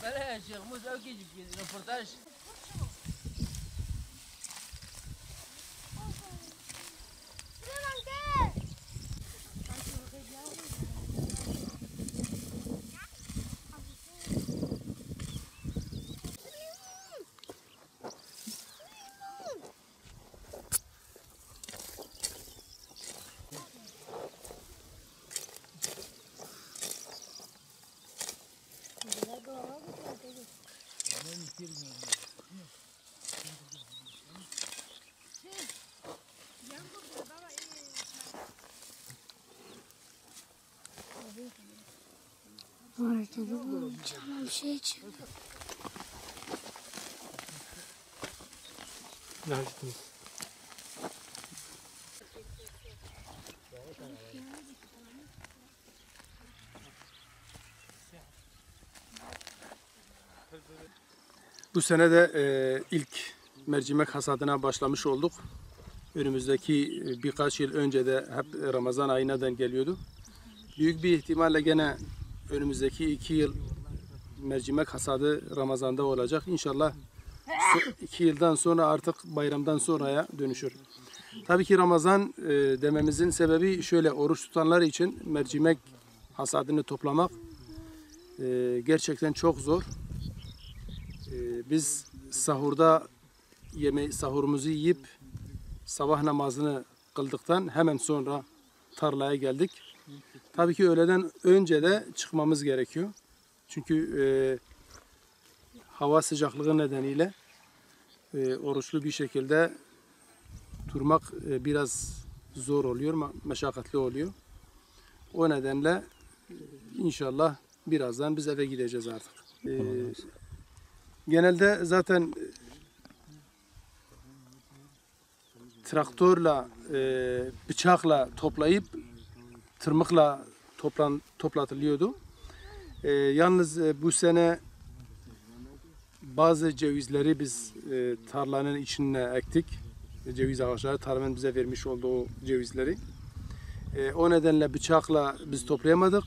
بله شیخ موز او کی رپورتاج Bu sene de ilk mercimek hasadına başlamış olduk. Önümüzdeki birkaç yıl önce de hep Ramazan ayına denk geliyordu. Büyük bir ihtimalle gene önümüzdeki 2 yıl mercimek hasadı Ramazan'da olacak. İnşallah 2 yıldan sonra artık bayramdan sonraya dönüşür. Tabii ki Ramazan dememizin sebebi şöyle: oruç tutanlar için mercimek hasadını toplamak gerçekten çok zor. Biz sahurumuzu yiyip sabah namazını kıldıktan hemen sonra tarlaya geldik. Tabii ki öğleden önce de çıkmamız gerekiyor. Çünkü hava sıcaklığı nedeniyle oruçlu bir şekilde durmak biraz zor oluyor, meşakkatli oluyor. O nedenle inşallah birazdan biz eve gideceğiz artık. Genelde zaten traktörle, bıçakla toplayıp tırmıkla toplatılıyordu. Yalnız bu sene bazı cevizleri biz tarlanın içine ektik. Ceviz ağaçları, tarımın bize vermiş olduğu cevizleri. O nedenle bıçakla biz toplayamadık.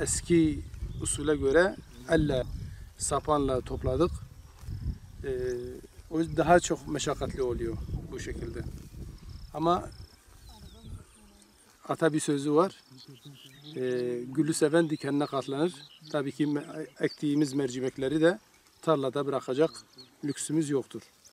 Eski usule göre elle, sapanla topladık. O yüzden daha çok meşakkatli oluyor bu şekilde. Ama ata bir sözü var. Gülü seven dikenine katlanır. Tabii ki ektiğimiz mercimekleri de tarlada bırakacak lüksümüz yoktur.